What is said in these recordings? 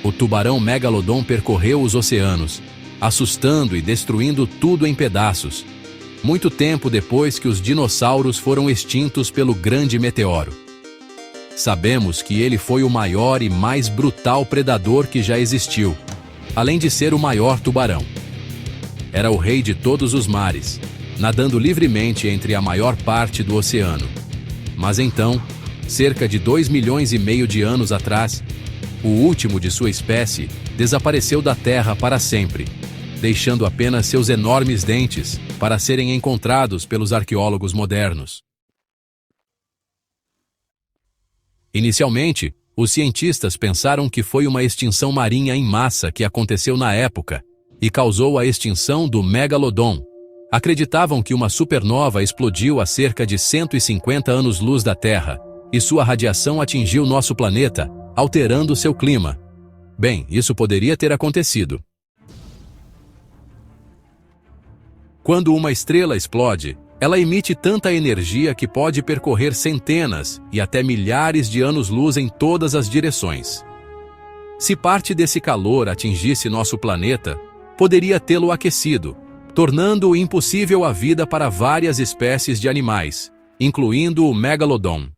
O tubarão Megalodon percorreu os oceanos, assustando e destruindo tudo em pedaços, muito tempo depois que os dinossauros foram extintos pelo grande meteoro. Sabemos que ele foi o maior e mais brutal predador que já existiu, além de ser o maior tubarão. Era o rei de todos os mares, nadando livremente entre a maior parte do oceano. Mas então, cerca de 2,5 milhões de anos atrás, o último de sua espécie desapareceu da Terra para sempre, deixando apenas seus enormes dentes para serem encontrados pelos arqueólogos modernos. Inicialmente, os cientistas pensaram que foi uma extinção marinha em massa que aconteceu na época e causou a extinção do Megalodon. Acreditavam que uma supernova explodiu a cerca de 150 anos-luz da Terra e sua radiação atingiu nosso planeta, alterando seu clima. Bem, isso poderia ter acontecido. Quando uma estrela explode, ela emite tanta energia que pode percorrer centenas e até milhares de anos-luz em todas as direções. Se parte desse calor atingisse nosso planeta, poderia tê-lo aquecido, tornando impossível a vida para várias espécies de animais, incluindo o Megalodon.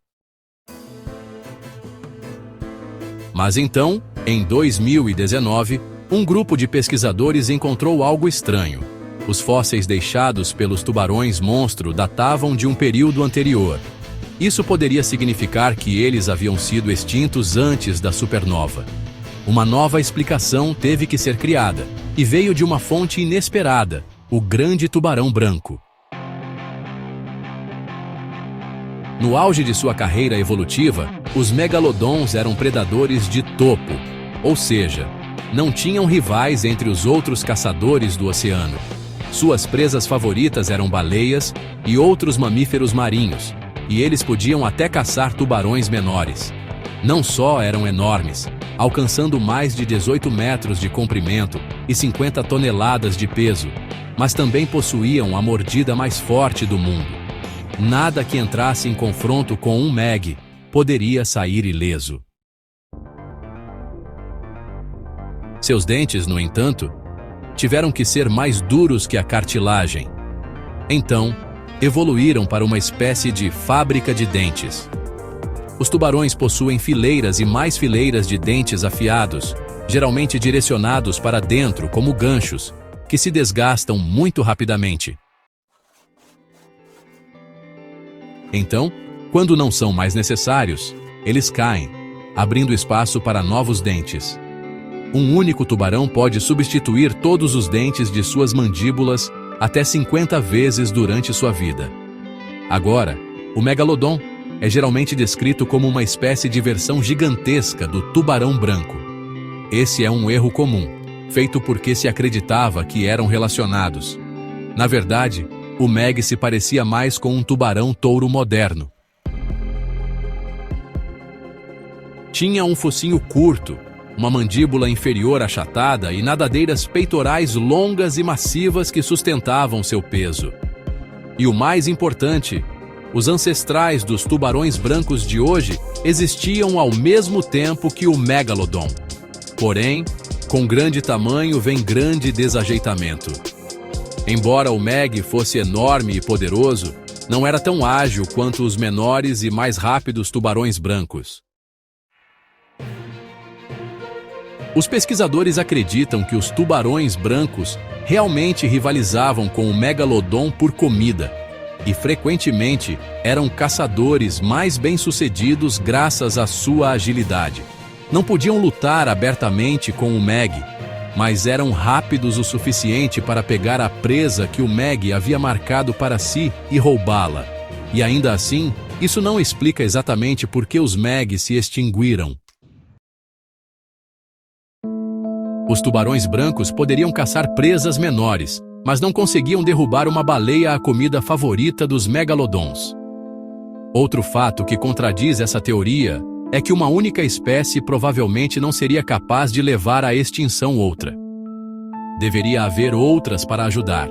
Mas então, em 2019, um grupo de pesquisadores encontrou algo estranho. Os fósseis deixados pelos tubarões-monstro datavam de um período anterior. Isso poderia significar que eles haviam sido extintos antes da supernova. Uma nova explicação teve que ser criada, e veio de uma fonte inesperada, o grande tubarão branco. No auge de sua carreira evolutiva, os megalodons eram predadores de topo, ou seja, não tinham rivais entre os outros caçadores do oceano. Suas presas favoritas eram baleias e outros mamíferos marinhos, e eles podiam até caçar tubarões menores. Não só eram enormes, alcançando mais de 18 metros de comprimento e 50 toneladas de peso, mas também possuíam a mordida mais forte do mundo. Nada que entrasse em confronto com um Meg poderia sair ileso. Seus dentes, no entanto, tiveram que ser mais duros que a cartilagem. Então, evoluíram para uma espécie de fábrica de dentes. Os tubarões possuem fileiras e mais fileiras de dentes afiados, geralmente direcionados para dentro como ganchos, que se desgastam muito rapidamente. Então, quando não são mais necessários, eles caem, abrindo espaço para novos dentes. Um único tubarão pode substituir todos os dentes de suas mandíbulas até 50 vezes durante sua vida. Agora, o Megalodon é geralmente descrito como uma espécie de versão gigantesca do tubarão branco. Esse é um erro comum, feito porque se acreditava que eram relacionados. Na verdade, o Meg se parecia mais com um tubarão-touro moderno. Tinha um focinho curto, uma mandíbula inferior achatada e nadadeiras peitorais longas e massivas que sustentavam seu peso. E o mais importante, os ancestrais dos tubarões brancos de hoje existiam ao mesmo tempo que o Megalodon. Porém, com grande tamanho vem grande desajeitamento. Embora o Meg fosse enorme e poderoso, não era tão ágil quanto os menores e mais rápidos tubarões brancos. Os pesquisadores acreditam que os tubarões brancos realmente rivalizavam com o Megalodon por comida e frequentemente eram caçadores mais bem-sucedidos graças à sua agilidade. Não podiam lutar abertamente com o Meg, mas eram rápidos o suficiente para pegar a presa que o Meg havia marcado para si e roubá-la. E ainda assim, isso não explica exatamente por que os Meg se extinguiram. Os tubarões brancos poderiam caçar presas menores, mas não conseguiam derrubar uma baleia, a comida favorita dos megalodons. Outro fato que contradiz essa teoria é que uma única espécie provavelmente não seria capaz de levar à extinção outra. Deveria haver outras para ajudar.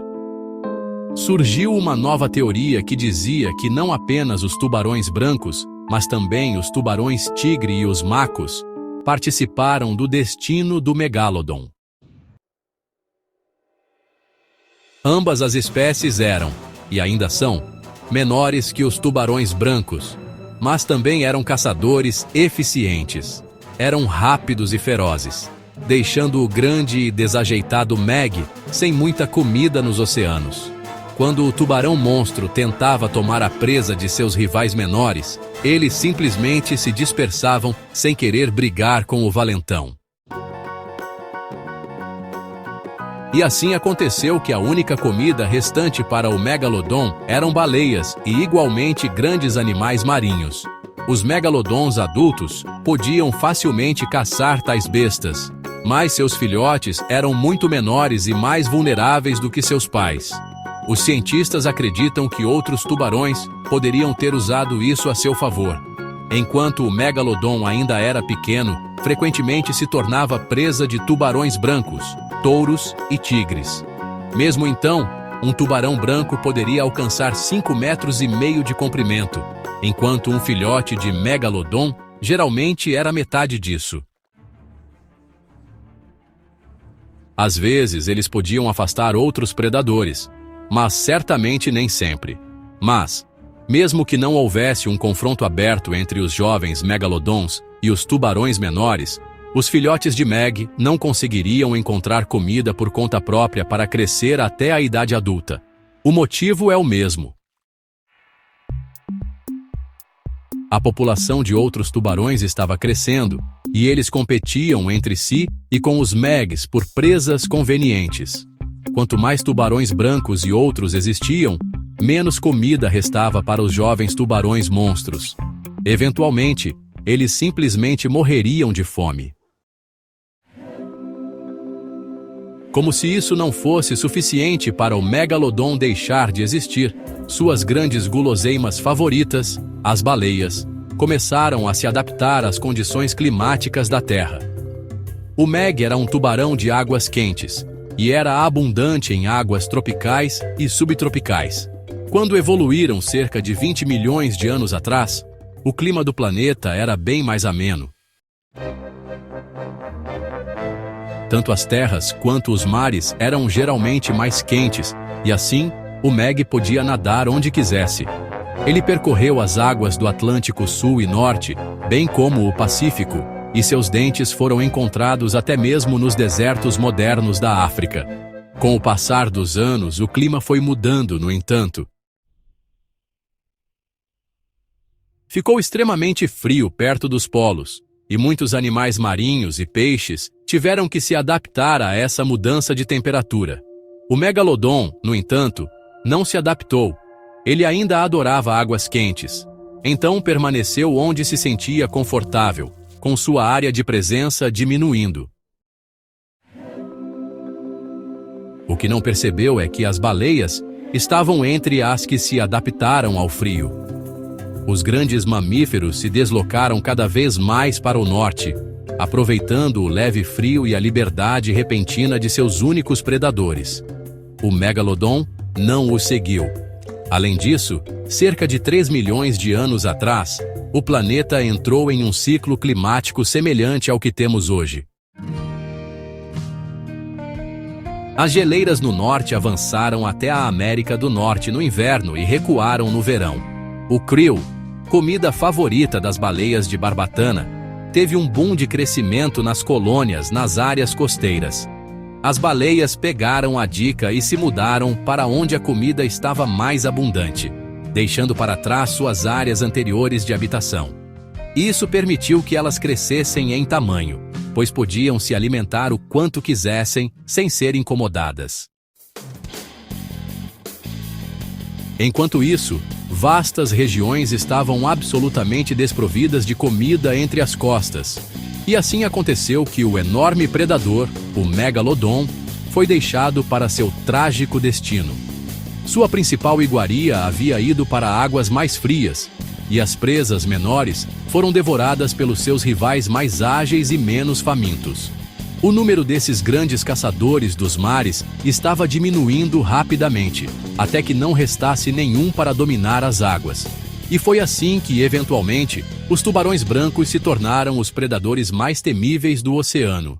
Surgiu uma nova teoria que dizia que não apenas os tubarões brancos, mas também os tubarões tigre e os macos participaram do destino do Megalodon. Ambas as espécies eram, e ainda são, menores que os tubarões brancos, mas também eram caçadores eficientes. Eram rápidos e ferozes, deixando o grande e desajeitado Meg sem muita comida nos oceanos. Quando o tubarão-monstro tentava tomar a presa de seus rivais menores, eles simplesmente se dispersavam sem querer brigar com o valentão. E assim aconteceu que a única comida restante para o Megalodon eram baleias e igualmente grandes animais marinhos. Os megalodons adultos podiam facilmente caçar tais bestas, mas seus filhotes eram muito menores e mais vulneráveis do que seus pais. Os cientistas acreditam que outros tubarões poderiam ter usado isso a seu favor. Enquanto o Megalodon ainda era pequeno, frequentemente se tornava presa de tubarões brancos, touros e tigres. Mesmo então, um tubarão branco poderia alcançar 5,5 metros de comprimento, enquanto um filhote de Megalodon geralmente era metade disso. Às vezes, eles podiam afastar outros predadores, mas certamente nem sempre. Mas, mesmo que não houvesse um confronto aberto entre os jovens megalodons e os tubarões menores, os filhotes de Meg não conseguiriam encontrar comida por conta própria para crescer até a idade adulta. O motivo é o mesmo. A população de outros tubarões estava crescendo, e eles competiam entre si e com os Megs por presas convenientes. Quanto mais tubarões brancos e outros existiam, menos comida restava para os jovens tubarões monstros. Eventualmente, eles simplesmente morreriam de fome. Como se isso não fosse suficiente para o Megalodon deixar de existir, suas grandes guloseimas favoritas, as baleias, começaram a se adaptar às condições climáticas da Terra. O Meg era um tubarão de águas quentes, e era abundante em águas tropicais e subtropicais. Quando evoluíram cerca de 20 milhões de anos atrás, o clima do planeta era bem mais ameno. Tanto as terras quanto os mares eram geralmente mais quentes, e assim, o Meg podia nadar onde quisesse. Ele percorreu as águas do Atlântico Sul e Norte, bem como o Pacífico, e seus dentes foram encontrados até mesmo nos desertos modernos da África. Com o passar dos anos, o clima foi mudando, no entanto. Ficou extremamente frio perto dos polos, e muitos animais marinhos e peixes tiveram que se adaptar a essa mudança de temperatura. O Megalodon, no entanto, não se adaptou. Ele ainda adorava águas quentes. Então permaneceu onde se sentia confortável, com sua área de presença diminuindo. O que não percebeu é que as baleias estavam entre as que se adaptaram ao frio. Os grandes mamíferos se deslocaram cada vez mais para o norte, aproveitando o leve frio e a liberdade repentina de seus únicos predadores. O Megalodon não o seguiu. Além disso, cerca de 3 milhões de anos atrás, o planeta entrou em um ciclo climático semelhante ao que temos hoje. As geleiras no norte avançaram até a América do Norte no inverno e recuaram no verão. O krill, comida favorita das baleias de barbatana, teve um boom de crescimento nas colônias nas áreas costeiras. As baleias pegaram a dica e se mudaram para onde a comida estava mais abundante, deixando para trás suas áreas anteriores de habitação. Isso permitiu que elas crescessem em tamanho, pois podiam se alimentar o quanto quisessem sem ser incomodadas. Enquanto isso, vastas regiões estavam absolutamente desprovidas de comida entre as costas. E assim aconteceu que o enorme predador, o Megalodon, foi deixado para seu trágico destino. Sua principal iguaria havia ido para águas mais frias, e as presas menores foram devoradas pelos seus rivais mais ágeis e menos famintos. O número desses grandes caçadores dos mares estava diminuindo rapidamente, até que não restasse nenhum para dominar as águas. E foi assim que, eventualmente, os tubarões brancos se tornaram os predadores mais temíveis do oceano.